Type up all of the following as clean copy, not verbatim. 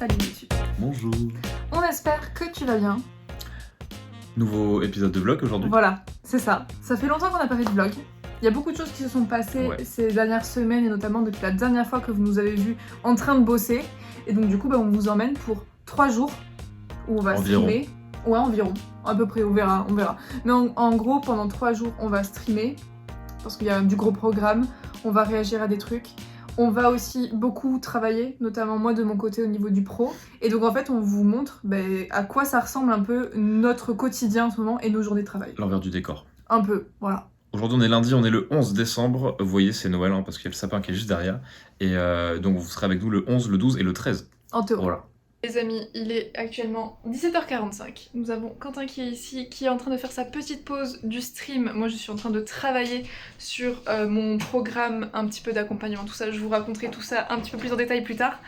Salut YouTube. Bonjour. On espère que tu vas bien. Nouveau épisode de vlog aujourd'hui. Voilà, c'est ça. Ça fait longtemps qu'on n'a pas fait de vlog. Il y a beaucoup de choses qui se sont passées ces dernières semaines et notamment depuis la dernière fois que vous nous avez vus en train de bosser. Et donc du coup, on vous emmène pour 3 jours où on va streamer. Ouais, environ. À peu près, on verra. Mais en gros, pendant 3 jours, on va streamer parce qu'il y a du gros programme. On va réagir à des trucs. On va aussi beaucoup travailler, notamment moi de mon côté au niveau du pro. Et donc en fait, on vous montre à quoi ça ressemble un peu notre quotidien en ce moment et nos journées de travail. L'envers du décor. Un peu, voilà. Aujourd'hui on est lundi, on est le 11 décembre. Vous voyez, c'est Noël parce qu'il y a le sapin qui est juste derrière. Et donc vous serez avec nous le 11, le 12 et le 13. En théorie. Voilà. Les amis, il est actuellement 17h45. Nous avons Quentin qui est ici, qui est en train de faire sa petite pause du stream. Moi, je suis en train de travailler sur mon programme, un petit peu d'accompagnement, tout ça. Je vous raconterai tout ça un petit peu plus en détail plus tard.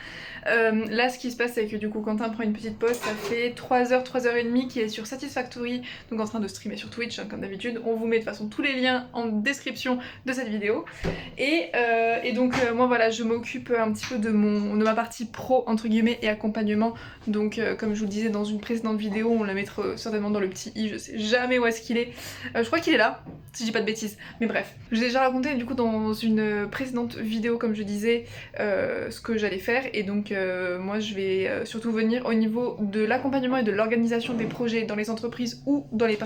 Là, ce qui se passe, c'est que du coup, Quentin prend une petite pause. Ça fait 3h, 3h30 qu'il est sur Satisfactory, donc en train de streamer sur Twitch, comme d'habitude. On vous met de toute façon tous les liens en description de cette vidéo. Et donc, moi, voilà, je m'occupe un petit peu de ma partie pro, entre guillemets, et accompagnement. Donc comme je vous le disais dans une précédente vidéo, on la mettra certainement dans le petit i, je sais jamais où est-ce qu'il est. Je crois qu'il est là, si je dis pas de bêtises, mais bref. Je l'ai déjà raconté du coup dans une précédente vidéo, comme je disais, ce que j'allais faire, et donc moi je vais surtout venir au niveau de l'accompagnement et de l'organisation des projets dans les entreprises ou dans les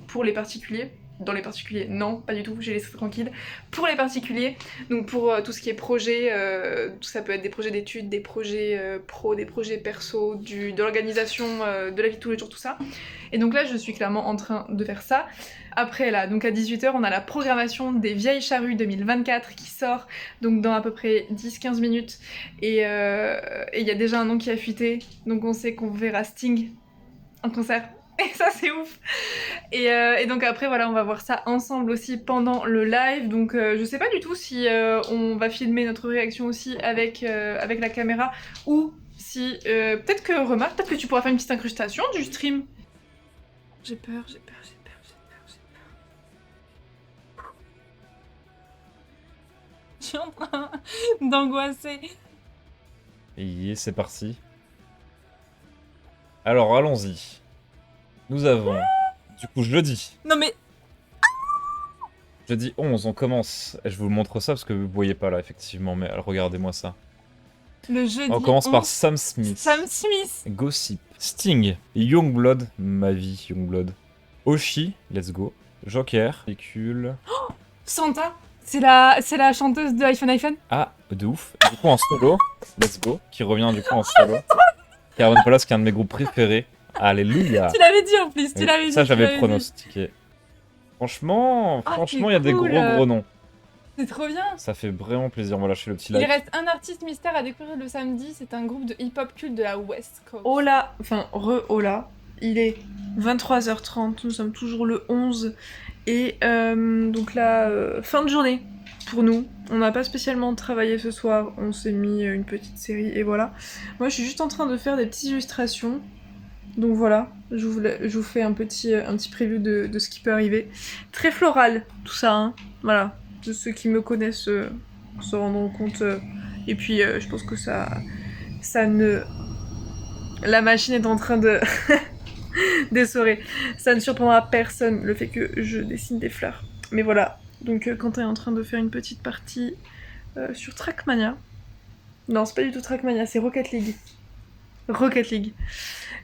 pour les particuliers. Dans les particuliers, non, pas du tout, j'ai laissé tranquille. Pour les particuliers, donc pour tout ce qui est projet, ça peut être des projets d'études, des projets pro, des projets perso, de l'organisation de la vie de tous les jours, tout ça. Et donc là, je suis clairement en train de faire ça. Après là, donc à 18h, on a la programmation des Vieilles Charrues 2024 qui sort, donc dans à peu près 10-15 minutes. Et il y a déjà un nom qui a fuité, donc on sait qu'on verra Sting en concert. Et ça c'est ouf. Et donc après voilà, on va voir ça ensemble aussi pendant le live. Donc je sais pas du tout si on va filmer notre réaction aussi avec la caméra ou si peut-être que tu pourras faire une petite incrustation du stream. J'ai peur. Je suis en train d'angoisser. Et c'est parti. Alors allons-y. Nous avons, du coup je le dis. Non mais... Jeudi 11, on commence. Je vous montre ça parce que vous voyez pas là effectivement, mais regardez-moi ça. Le jeudi On commence 11... par Sam Smith. Sam Smith. Gossip. Sting. Youngblood. Ma vie, Youngblood. Oshi. Let's go. Joker. Véhicule. Santa. C'est la chanteuse de iPhone. Ah, de ouf. Du coup en solo. Let's go. Qui revient du coup en solo. Caravane Palace qui est un de mes groupes préférés. Alléluia. Tu l'avais dit en plus, tu l'avais dit. Ça j'avais pronostiqué. Franchement, il y a des gros noms. C'est trop bien. Ça fait vraiment plaisir. Voilà, je fais le petit Il like. reste un artiste mystère à découvrir le samedi. C'est un groupe de hip-hop culte de la West Coast. Hola, hola. Il est 23h30, nous sommes toujours le 11. Et donc là, fin de journée pour nous. On n'a pas spécialement travaillé ce soir, on s'est mis une petite série et voilà. Moi je suis juste en train de faire des petites illustrations. Donc voilà, je vous fais un petit preview de ce qui peut arriver. Très floral, tout ça, hein. Voilà. De ceux qui me connaissent se rendront compte. Et puis je pense que ça ne... La machine est en train de... d'essorer. Ça ne surprendra personne, le fait que je dessine des fleurs. Mais voilà, donc Quentin est en train de faire une petite partie sur Trackmania. Non, c'est pas du tout Trackmania, c'est Rocket League.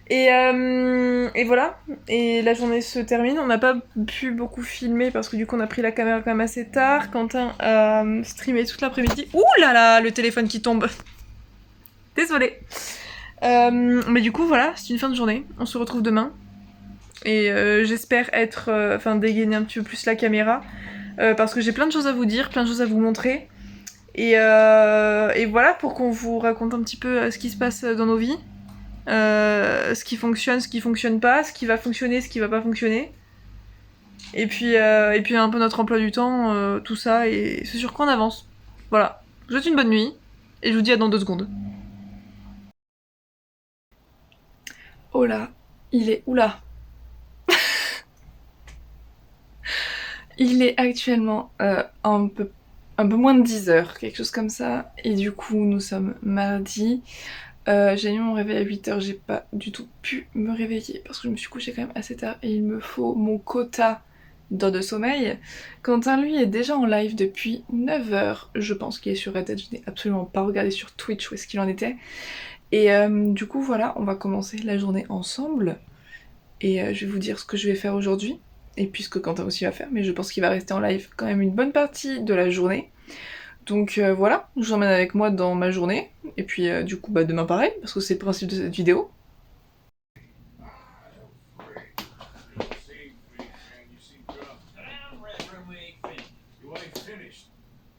Et voilà, et la journée se termine. On n'a pas pu beaucoup filmer parce que du coup on a pris la caméra quand même assez tard. Quentin a streamé toute l'après-midi. Ouh là là, le téléphone qui tombe. Désolée. Mais du coup voilà, c'est une fin de journée. On se retrouve demain. Et j'espère dégainer un petit peu plus la caméra. Parce que j'ai plein de choses à vous dire, plein de choses à vous montrer. Et voilà, pour qu'on vous raconte un petit peu ce qui se passe dans nos vies. Ce qui fonctionne pas, ce qui va fonctionner, ce qui va pas fonctionner. Et puis un peu notre emploi du temps, tout ça, et c'est sur quoi on avance. Voilà. Je vous souhaite une bonne nuit, et je vous dis à dans 2 secondes. Oh là, il est... Oula. Il est actuellement un peu moins de 10h, quelque chose comme ça. Et du coup, nous sommes mardi. J'ai mis mon réveil à 8h, j'ai pas du tout pu me réveiller parce que je me suis couchée quand même assez tard et il me faut mon quota d'heures de sommeil. Quentin lui est déjà en live depuis 9h, je pense qu'il est sur Red Dead, je n'ai absolument pas regardé sur Twitch où est-ce qu'il en était. Et du coup voilà, on va commencer la journée ensemble et je vais vous dire ce que je vais faire aujourd'hui et puis ce que Quentin aussi va faire, mais je pense qu'il va rester en live quand même une bonne partie de la journée. Donc voilà, je vous emmène avec moi dans ma journée, et puis du coup bah demain pareil, parce que c'est le principe de cette vidéo.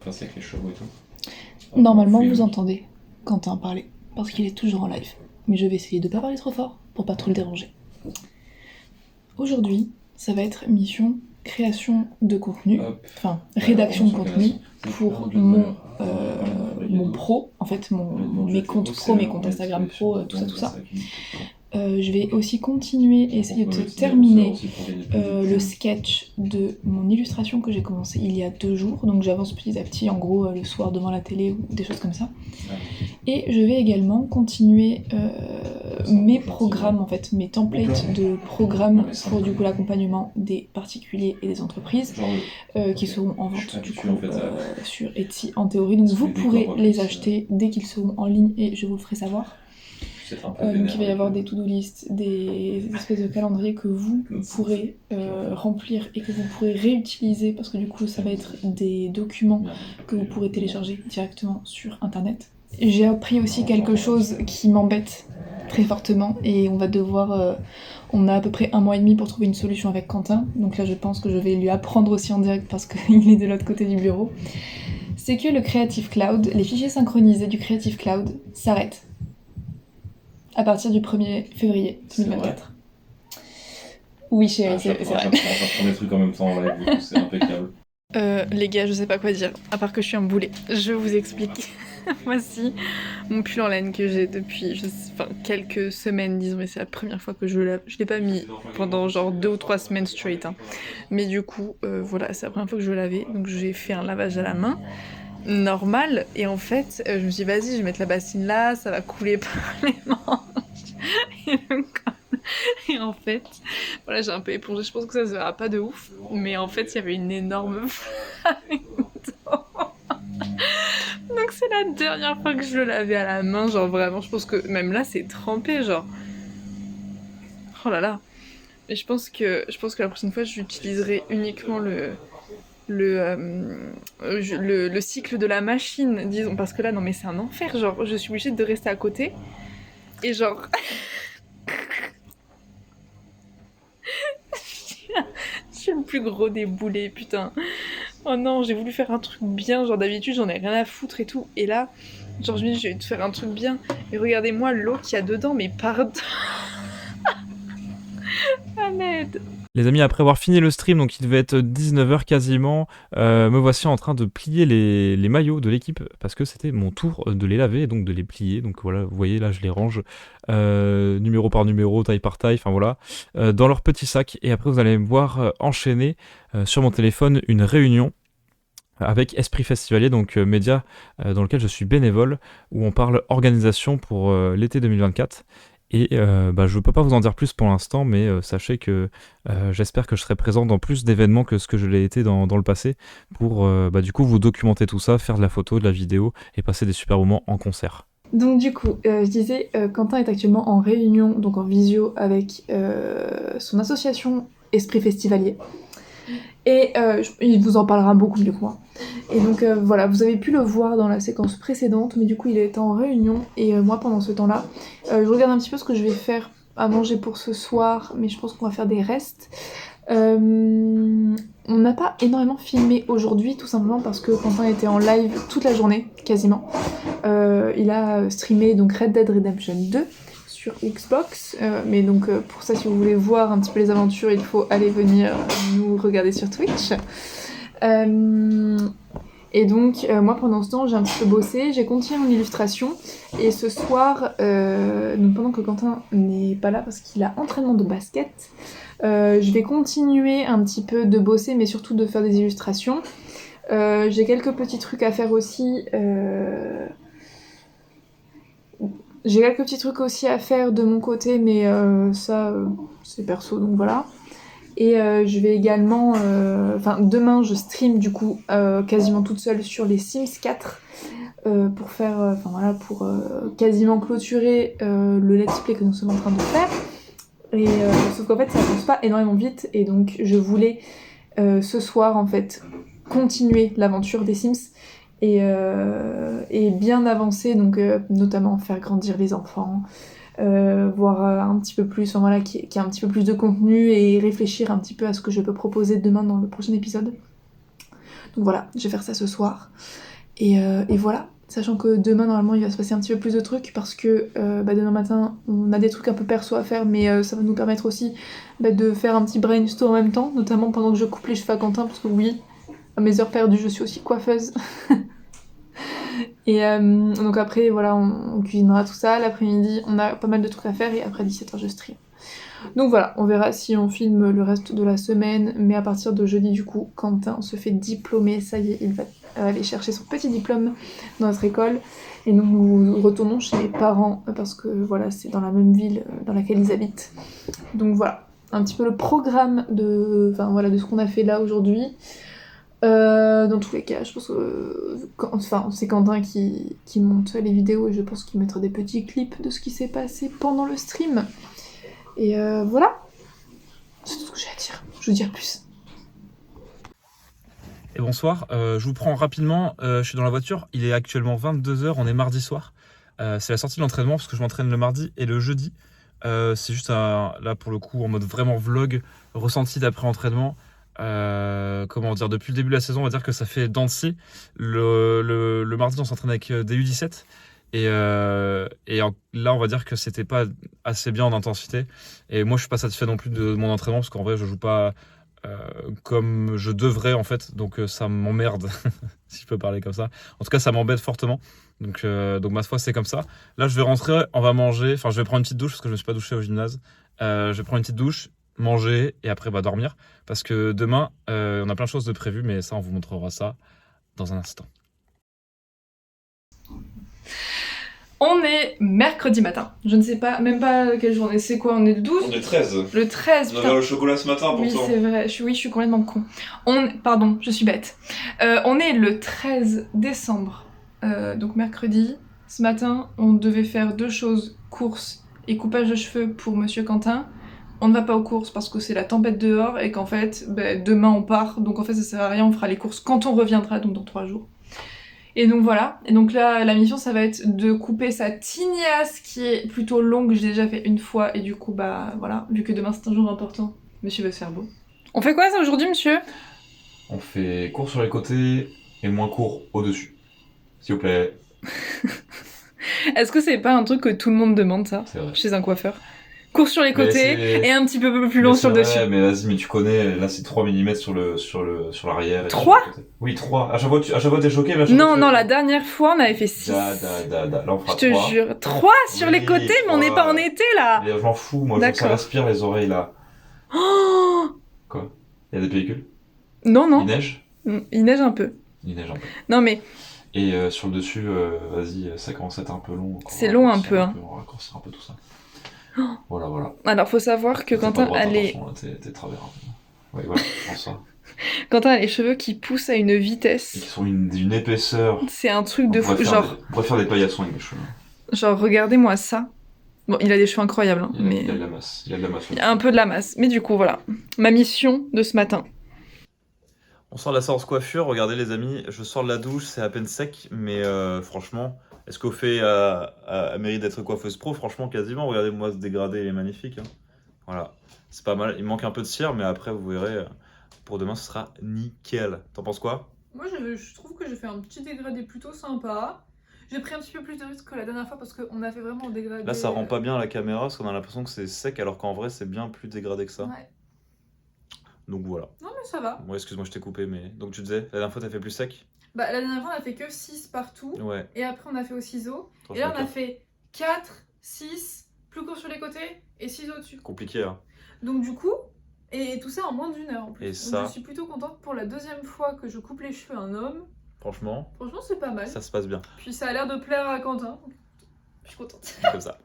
Passer avec les chevaux et tout. Normalement vous entendez Quentin parler, parce qu'il est toujours en live. Mais je vais essayer de pas parler trop fort, pour pas trop le déranger. Aujourd'hui, ça va être mission création de contenu, enfin rédaction de contenu pour mon pro, en fait mes comptes pro, mes comptes Instagram pro, tout ça. Je vais aussi continuer et essayer de terminer le sketch de mon illustration que j'ai commencé il y a 2 jours, donc j'avance petit à petit, en gros le soir devant la télé ou des choses comme ça. Et je vais également continuer mes programmes, en fait, mes templates de programmes pour du coup l'accompagnement des particuliers et des entreprises qui seront en vente du coup sur Etsy en théorie, donc vous pourrez les acheter dès qu'ils seront en ligne et je vous le ferai savoir. Donc il va y avoir des to-do list, des espèces de calendriers que vous pourrez remplir et que vous pourrez réutiliser parce que du coup ça va être des documents que vous pourrez télécharger directement sur internet. J'ai appris aussi quelque chose qui m'embête très fortement et on va devoir... on a à peu près 1 mois et demi pour trouver une solution avec Quentin, donc là je pense que je vais lui apprendre aussi en direct parce qu'il est de l'autre côté du bureau. C'est que le Creative Cloud, les fichiers synchronisés du Creative Cloud s'arrêtent à partir du 1er février 2024. Oui chérie, c'est vrai. On va prendre des trucs en même temps en live, c'est impeccable. Les gars, je sais pas quoi dire, à part que je suis un boulet. Je vous explique. Voici mon pull en laine que j'ai depuis quelques semaines, disons, mais c'est la première fois que je le lave. Je l'ai pas mis pendant genre 2 ou 3 semaines straight, hein. Mais du coup, voilà, c'est la première fois que je le lavais, donc j'ai fait un lavage à la main. Normal, et en fait je me suis dit vas-y, je vais mettre la bassine là, ça va couler par les manches et en fait voilà, j'ai un peu épongé, je pense que ça se verra pas de ouf, mais en fait il y avait une énorme flamme d'eau. Donc c'est la dernière fois que je le lavais à la main, genre vraiment je pense que même là c'est trempé, genre oh là là. Mais je pense que la prochaine fois j'utiliserai uniquement le cycle de la machine, disons, parce que là non mais c'est un enfer, genre je suis obligée de rester à côté et genre je suis le plus gros des boulets, putain. Oh non, j'ai voulu faire un truc bien, genre d'habitude j'en ai rien à foutre et tout, et là genre je me dis je vais te faire un truc bien, mais regardez-moi l'eau qu'il y a dedans, mais pardon. À l'aide. Les amis, après avoir fini le stream, donc il devait être 19h quasiment, me voici en train de plier les maillots de l'équipe parce que c'était mon tour de les laver et donc de les plier. Donc voilà, vous voyez là, je les range numéro par numéro, taille par taille, enfin voilà, dans leur petit sac. Et après, vous allez me voir enchaîner sur mon téléphone une réunion avec Esprit Festivalier, donc média dans lequel je suis bénévole, où on parle organisation pour l'été 2024. Et je ne peux pas vous en dire plus pour l'instant, mais sachez que j'espère que je serai présent dans plus d'événements que ce que je l'ai été dans le passé, pour du coup vous documenter tout ça, faire de la photo, de la vidéo et passer des super moments en concert. Donc du coup, je disais, Quentin est actuellement en réunion, donc en visio avec son association Esprit Festivalier. Et il vous en parlera beaucoup mieux que moi. Et donc voilà, vous avez pu le voir dans la séquence précédente, mais du coup il était en réunion, et moi pendant ce temps-là, je regarde un petit peu ce que je vais faire à manger pour ce soir, mais je pense qu'on va faire des restes. On n'a pas énormément filmé aujourd'hui, tout simplement parce que Quentin était en live toute la journée, quasiment. Il a streamé donc Red Dead Redemption 2 sur Xbox, mais donc pour ça, si vous voulez voir un petit peu les aventures, il faut aller venir nous regarder sur Twitch. Et donc moi pendant ce temps j'ai un petit peu bossé, j'ai continué mon illustration, et ce soir, donc pendant que Quentin n'est pas là parce qu'il a entraînement de basket, je vais continuer un petit peu de bosser, mais surtout de faire des illustrations. J'ai quelques petits trucs à faire aussi J'ai quelques petits trucs aussi à faire de mon côté, mais ça, c'est perso, donc voilà. Et je vais également... Enfin, demain, je stream du coup quasiment toute seule sur les Sims 4 pour faire... Enfin voilà, pour quasiment clôturer le let's play que nous sommes en train de faire. Et sauf qu'en fait, ça avance pas énormément vite, et donc je voulais ce soir, en fait, continuer l'aventure des Sims et bien avancer, donc notamment faire grandir les enfants, voir un petit peu plus, enfin, voilà, qu'il y ait un petit peu plus de contenu et réfléchir un petit peu à ce que je peux proposer demain dans le prochain épisode. Donc voilà, je vais faire ça ce soir. Et voilà, sachant que demain, normalement, il va se passer un petit peu plus de trucs parce que demain matin, on a des trucs un peu perso à faire, mais ça va nous permettre aussi de faire un petit brainstorm en même temps, notamment pendant que je coupe les cheveux à Quentin, parce que oui, à mes heures perdues, je suis aussi coiffeuse. Et donc après, voilà, on cuisinera tout ça. L'après-midi, on a pas mal de trucs à faire et après 17h, je stream. Donc voilà, on verra si on filme le reste de la semaine. Mais à partir de jeudi, du coup, Quentin se fait diplômer. Ça y est, il va aller chercher son petit diplôme dans notre école. Et donc nous retournons chez mes parents parce que voilà, c'est dans la même ville dans laquelle ils habitent. Donc voilà, un petit peu le programme de ce qu'on a fait là aujourd'hui. Dans tous les cas, je pense que c'est Quentin qui monte les vidéos et je pense qu'il mettra des petits clips de ce qui s'est passé pendant le stream. Et voilà, c'est tout ce que j'ai à dire. Je veux dire plus. Et bonsoir, je vous prends rapidement, je suis dans la voiture, il est actuellement 22h, on est mardi soir. C'est la sortie de l'entraînement parce que je m'entraîne le mardi et le jeudi. C'est juste là pour le coup en mode vraiment vlog, ressenti d'après entraînement. Comment dire, depuis le début de la saison, on va dire que ça fait dents de scie. Le mardi, on s'entraîne avec des U17 là, on va dire que c'était pas assez bien en intensité. Et moi, je suis pas satisfait non plus de mon entraînement parce qu'en vrai, je joue pas comme je devrais en fait, donc ça m'emmerde si je peux parler comme ça. En tout cas, ça m'embête fortement. Donc ma foi, c'est comme ça. Là, je vais rentrer, on va manger. Enfin, je vais prendre une petite douche parce que je me suis pas douché au gymnase. Je vais prendre une petite douche, manger et après dormir parce que demain on a plein de choses de prévues, mais ça on vous montrera ça dans un instant. On est mercredi matin. Je ne sais pas, même pas quelle journée. C'est quoi? On est le 12? On est 13. Le 13, On putain. avait le chocolat ce matin pourtant. Oui, c'est vrai. Je suis complètement con. Pardon, je suis bête. On est le 13 décembre. Donc mercredi. Ce matin, on devait faire 2 choses. Course et coupage de cheveux pour Monsieur Quentin. On ne va pas aux courses parce que c'est la tempête dehors et qu'en fait, demain on part. Donc en fait, ça sert à rien. On fera les courses quand on reviendra, donc dans 3 jours. Et donc voilà, et donc là la mission ça va être de couper sa tignasse qui est plutôt longue, j'ai déjà fait une fois et du coup voilà, vu que demain c'est un jour important, monsieur veut se faire beau. On fait quoi ça aujourd'hui monsieur? On fait court sur les côtés et moins court au-dessus, s'il vous plaît. Est-ce que c'est pas un truc que tout le monde demande ça, C'est vrai. chez un coiffeur? Court sur les côtés et un petit peu plus long sur le dessus. Mais vas-y, mais tu connais, là c'est 3 mm sur l'arrière. 3 ? Oui, 3. À chaque fois t'es choqué, Non, la dernière fois on avait fait 6. Là on fera 3. Je te jure, 3 sur les côtés, mais on n'est pas en été là. Mais je m'en fous, moi je veux que ça respire les oreilles là. Oh Quoi? Il y a des pellicules? Non. Il neige? Il neige un peu. Non mais... Et sur le dessus, vas-y, ça commence à être un peu long. C'est long un peu, hein. On va raccourcir un peu tout ça. Voilà. Alors faut savoir que Quentin a les... T'es travers un peu. Ouais, voilà, je pense ça. Quentin a les cheveux qui poussent à une vitesse. Et qui sont d'une épaisseur. C'est un truc de fou, genre... On pourrait faire des paillassons avec les cheveux. Genre, regardez-moi ça. Bon, il a des cheveux incroyables, hein, mais... Il y a de la masse. Il y a un peu de la masse. Mais du coup, voilà. Ma mission de ce matin. On sort de la séance coiffure, regardez les amis, je sors de la douche, c'est à peine sec, mais franchement... Est-ce qu'au fait mérite d'être coiffeuse pro? Franchement, quasiment. Regardez-moi ce dégradé, il est magnifique. Hein. Voilà, c'est pas mal. Il manque un peu de cire, mais après, vous verrez, pour demain, ce sera nickel. T'en penses quoi? Moi, je trouve que j'ai fait un petit dégradé plutôt sympa. J'ai pris un petit peu plus de risque que la dernière fois parce qu'on a fait vraiment un dégradé... Là, ça rend pas bien à la caméra parce qu'on a l'impression que c'est sec, alors qu'en vrai, c'est bien plus dégradé que ça. Ouais. Donc voilà. Non, mais ça va. Bon, excuse-moi, je t'ai coupé, mais... Donc tu disais, la dernière fois, t'as fait plus sec? La dernière fois, on a fait que 6 partout. Ouais. Et après, on a fait au ciseau. Et là, on a fait 4, 6, plus court sur les côtés et 6 au-dessus. Compliqué, hein. Donc du coup, et tout ça en moins d'1 heure en plus. Et donc, ça... je suis plutôt contente pour la 2e fois que je coupe les cheveux à un homme. Franchement, c'est pas mal. ça se passe bien. Puis ça a l'air de plaire à Quentin. Je suis contente. Comme ça.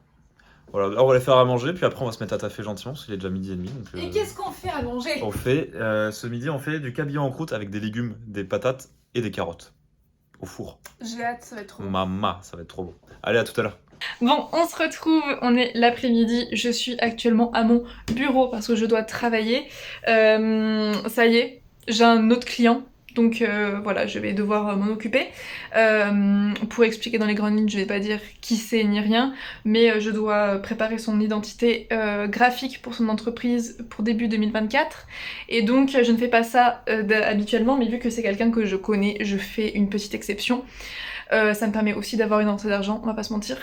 Voilà, là, on va les faire à manger, puis après on va se mettre à taffer gentiment, parce qu'il est déjà 12h30. Donc, Et qu'est-ce qu'on fait à manger? on fait, ce midi, on fait du cabillaud en croûte avec des légumes, des patates et des carottes. Au four. J'ai hâte, ça va être trop bon. Mama, ça va être trop bon. Allez, à tout à l'heure. Bon, on se retrouve, on est l'après-midi, je suis actuellement à mon bureau parce que je dois travailler. Ça y est, j'ai un autre client, donc voilà, je vais devoir m'en occuper. Pour expliquer dans les grandes lignes, je vais pas dire qui c'est ni rien, mais je dois préparer son identité graphique pour son entreprise pour début 2024. Et donc je ne fais pas ça habituellement, mais vu que c'est quelqu'un que je connais, je fais une petite exception. Ça me permet aussi d'avoir une entrée d'argent, on va pas se mentir.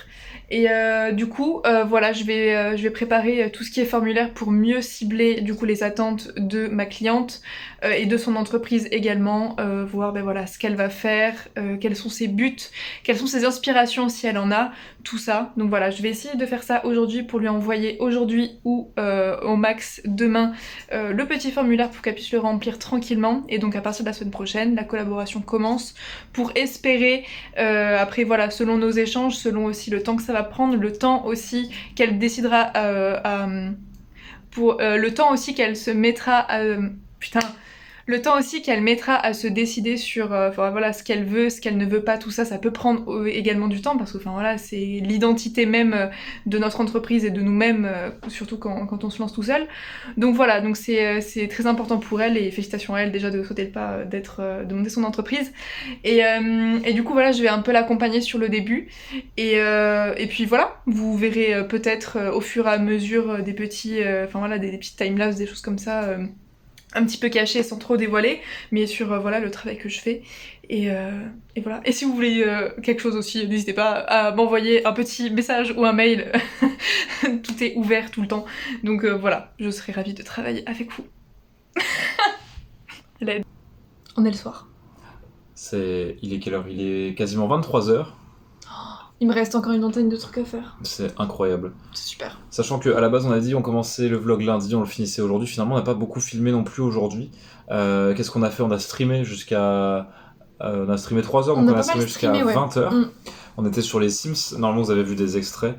Et du coup, voilà, je vais préparer tout ce qui est formulaire pour mieux cibler du coup les attentes de ma cliente et de son entreprise également, voir ben voilà ce qu'elle va faire, quels sont ses buts, quelles sont ses inspirations si elle en a, tout ça. Donc voilà, je vais essayer de faire ça aujourd'hui pour lui envoyer aujourd'hui ou au max demain le petit formulaire pour qu'elle puisse le remplir tranquillement. Et donc à partir de la semaine prochaine, la collaboration commence pour espérer, après voilà, selon nos échanges, selon aussi le temps que ça va prendre, le temps aussi qu'elle décidera le temps aussi qu'elle se mettra à... putain, le temps aussi qu'elle mettra à se décider sur voilà, ce qu'elle veut, ce qu'elle ne veut pas, tout ça, ça peut prendre également du temps parce que voilà, c'est l'identité même de notre entreprise et de nous-mêmes, surtout quand on se lance tout seul. Donc voilà, donc c'est très important pour elle et félicitations à elle déjà de sauter le pas de monter son entreprise. Et du coup voilà, je vais un peu l'accompagner sur le début et puis voilà, vous verrez peut-être au fur et à mesure des petits, voilà, des petites timelapses, des choses comme ça. Un petit peu caché sans trop dévoiler, mais sur voilà le travail que je fais. Et voilà. Et si vous voulez quelque chose aussi, n'hésitez pas à m'envoyer un petit message ou un mail. Tout est ouvert tout le temps. Donc voilà, je serai ravie de travailler avec vous. On est le soir. Il est quelle heure? Il est quasiment 23h. Il me reste encore une vingtaine de trucs à faire. C'est incroyable. C'est super. Sachant qu'à la base, on a dit on commençait le vlog lundi, on le finissait aujourd'hui. Finalement, on n'a pas beaucoup filmé non plus aujourd'hui. Qu'est-ce qu'on a fait? On a streamé jusqu'à. On a streamé 3 heures, donc on a streamé jusqu'à 20h. Mm. On était sur les Sims. Normalement, vous avez vu des extraits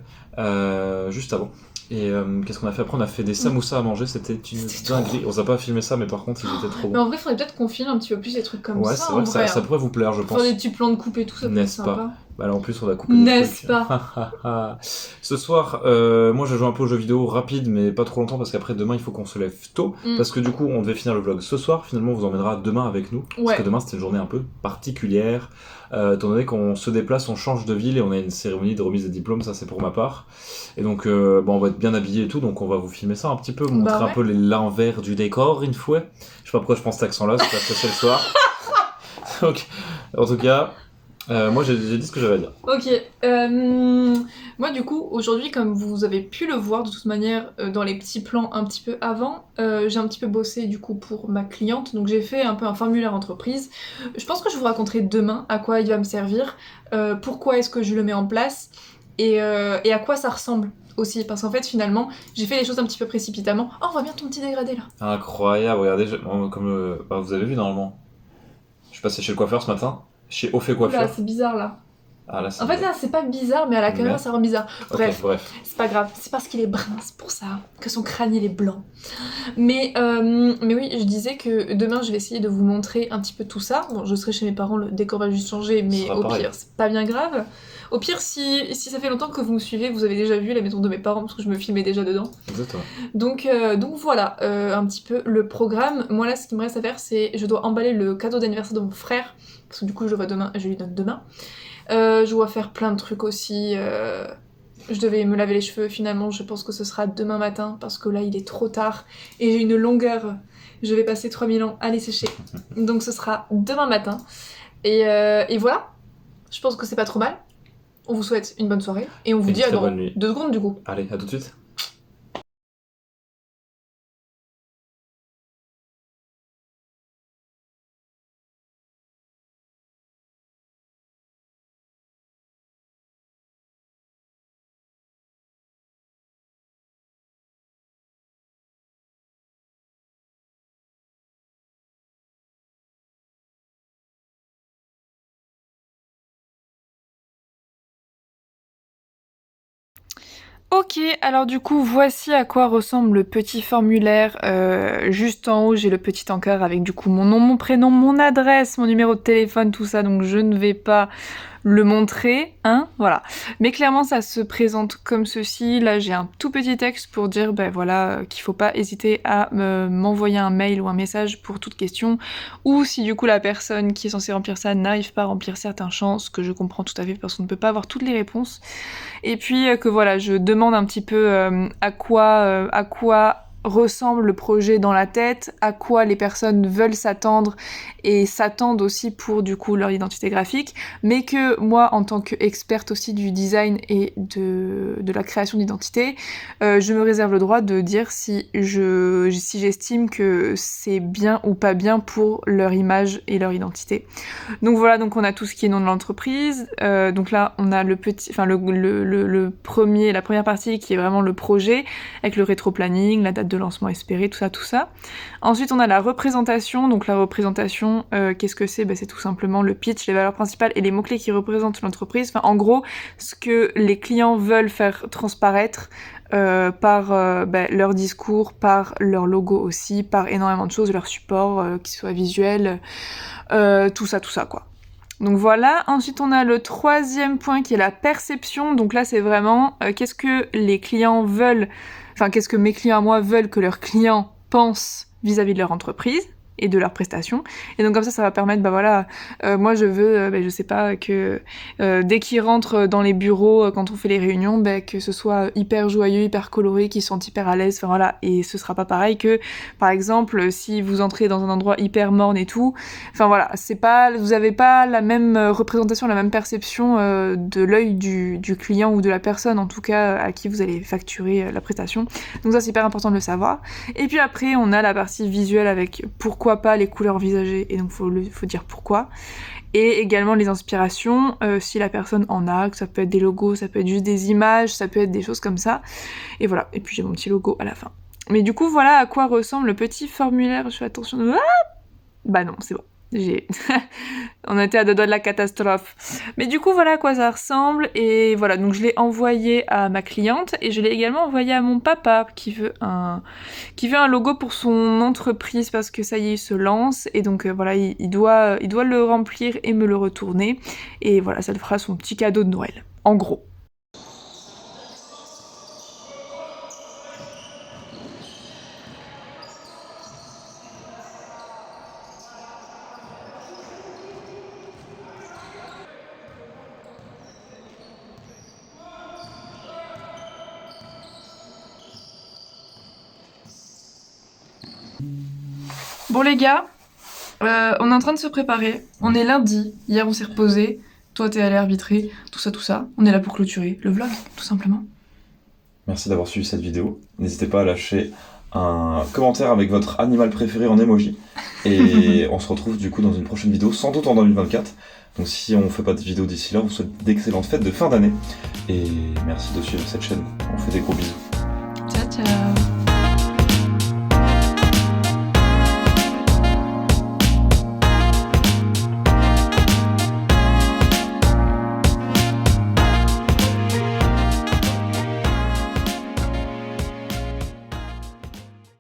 juste avant. Et qu'est-ce qu'on a fait après? On a fait des samoussas à manger, c'était une dinguerie. On n'a pas filmé ça, mais par contre, ils étaient trop Mais bons. en vrai, il faudrait peut-être qu'on filme un petit peu plus des trucs comme Ouais, ça. c'est vrai que ça pourrait vous plaire, je pense. Faire des petits plans de coupe et tout, ça peut être N'est-ce sympa. pas? Bah là, en plus, on va couper des N'est-ce trucs. pas? Ce soir, moi, je joue un peu aux jeux vidéo rapide, mais pas trop longtemps, parce qu'après, demain, il faut qu'on se lève tôt. Mm. Parce que du coup, on devait finir le vlog ce soir. Finalement, on vous emmènera demain avec nous. Ouais. Parce que demain, c'était une journée un peu particulière. Étant donné qu'on se déplace, on change de ville et on a une cérémonie de remise des diplômes, ça c'est pour ma part. Et donc, on va être bien habillés et tout, donc on va vous filmer ça un petit peu, montrer un peu l'envers du décor, une fois. Je sais pas pourquoi je prends cet accent-là, c'est parce que c'est le soir. Donc, en tout cas, moi j'ai dit ce que j'avais à dire. Ok. Moi du coup, aujourd'hui, comme vous avez pu le voir de toute manière dans les petits plans un petit peu avant, j'ai un petit peu bossé du coup pour ma cliente, donc j'ai fait un peu un formulaire entreprise. Je pense que je vous raconterai demain à quoi il va me servir, pourquoi est-ce que je le mets en place, et à quoi ça ressemble aussi, parce qu'en fait finalement, j'ai fait les choses un petit peu précipitamment. Oh, on voit bien ton petit dégradé là. Incroyable, regardez, comme vous avez vu normalement. Je suis passé chez le coiffeur ce matin, chez Au fait Coiffure. Là, c'est bizarre là. Ah, là, En fait là c'est pas bizarre, mais à la caméra ça rend bizarre. Bref, Okay, bref. c'est pas grave, c'est parce qu'il est brun, c'est pour ça que son crâne il est blanc. Mais oui, je disais que demain je vais essayer de vous montrer un petit peu tout ça. Bon, je serai chez mes parents, le décor va juste changer, mais au pire c'est pas bien grave. Au pire, si ça fait longtemps que vous me suivez, vous avez déjà vu la maison de mes parents parce que je me filmais déjà dedans. Exactement. Donc voilà, un petit peu le programme. Moi là, ce qui me reste à faire, c'est je dois emballer le cadeau d'anniversaire de mon frère parce que du coup je le vois demain et je lui donne demain. Je dois faire plein de trucs aussi. Je devais me laver les cheveux, finalement je pense que ce sera demain matin parce que là il est trop tard et j'ai une longueur. Je vais passer 3000 ans à les sécher. Donc ce sera demain matin. Et voilà, je pense que c'est pas trop mal. On vous souhaite une bonne soirée et on vous dit à dans 2 secondes du coup. Allez, à tout de suite. Ok, alors du coup, voici à quoi ressemble le petit formulaire. Juste en haut, j'ai le petit encart avec du coup mon nom, mon prénom, mon adresse, mon numéro de téléphone, tout ça, donc je ne vais pas le montrer, hein, voilà. Mais clairement, ça se présente comme ceci. Là, j'ai un tout petit texte pour dire, ben voilà, qu'il faut pas hésiter à m'envoyer un mail ou un message pour toute question, ou si du coup la personne qui est censée remplir ça n'arrive pas à remplir certains champs, ce que je comprends tout à fait parce qu'on ne peut pas avoir toutes les réponses. Et puis que voilà, je demande un petit peu à quoi ressemble le projet dans la tête, à quoi les personnes veulent s'attendre et s'attendent aussi pour du coup leur identité graphique, mais que moi en tant qu'experte aussi du design et de la création d'identité, je me réserve le droit de dire si j'estime que c'est bien ou pas bien pour leur image et leur identité. Donc voilà, donc on a tout ce qui est nom de l'entreprise. Donc là, on a la première partie qui est vraiment le projet, avec le rétro-planning, la date de lancement espérée, tout ça. Ensuite, on a la représentation. Donc la représentation, qu'est-ce que c'est ? C'est tout simplement le pitch, les valeurs principales et les mots-clés qui représentent l'entreprise. Enfin, en gros, ce que les clients veulent faire transparaître par leur discours, par leur logo aussi, par énormément de choses, leur support, qui soit visuel, tout ça quoi. Donc voilà, ensuite on a le troisième point qui est la perception, donc là c'est vraiment qu'est-ce que les clients veulent, enfin qu'est-ce que mes clients à moi veulent que leurs clients pensent vis-à-vis de leur entreprise et de leurs prestations. Et donc comme ça va permettre, moi je veux, je sais pas, que dès qu'ils rentrent dans les bureaux, quand on fait les réunions, que ce soit hyper joyeux, hyper coloré, qu'ils se sentent hyper à l'aise, enfin voilà, et ce sera pas pareil que, par exemple, si vous entrez dans un endroit hyper morne et tout, enfin voilà, vous avez pas la même représentation, la même perception de l'œil du client ou de la personne, en tout cas, à qui vous allez facturer la prestation. Donc ça c'est hyper important de le savoir. Et puis après, on a la partie visuelle avec pourquoi pas les couleurs envisagées, et donc faut dire pourquoi. Et également les inspirations, si la personne en a, que ça peut être des logos, ça peut être juste des images, ça peut être des choses comme ça. Et voilà, et puis j'ai mon petit logo à la fin. Mais du coup, voilà à quoi ressemble le petit formulaire. Je fais attention. Bah non, c'est bon. On était à deux doigts de la catastrophe. Mais du coup, voilà à quoi ça ressemble. Et voilà, donc je l'ai envoyé à ma cliente et je l'ai également envoyé à mon papa qui veut un logo pour son entreprise parce que ça y est, il se lance. Et donc voilà, il doit le remplir et me le retourner. Et voilà, ça le fera son petit cadeau de Noël. En gros. Bon les gars, on est en train de se préparer. On est lundi. Hier on s'est reposé. Toi t'es allé arbitrer. Tout ça. On est là pour clôturer le vlog, tout simplement. Merci d'avoir suivi cette vidéo. N'hésitez pas à lâcher un commentaire avec votre animal préféré en emoji. Et on se retrouve du coup dans une prochaine vidéo, sans doute en 2024. Donc si on fait pas de vidéo d'ici là, on vous souhaite d'excellentes fêtes de fin d'année. Et merci de suivre cette chaîne. On fait des gros bisous. Ciao ciao.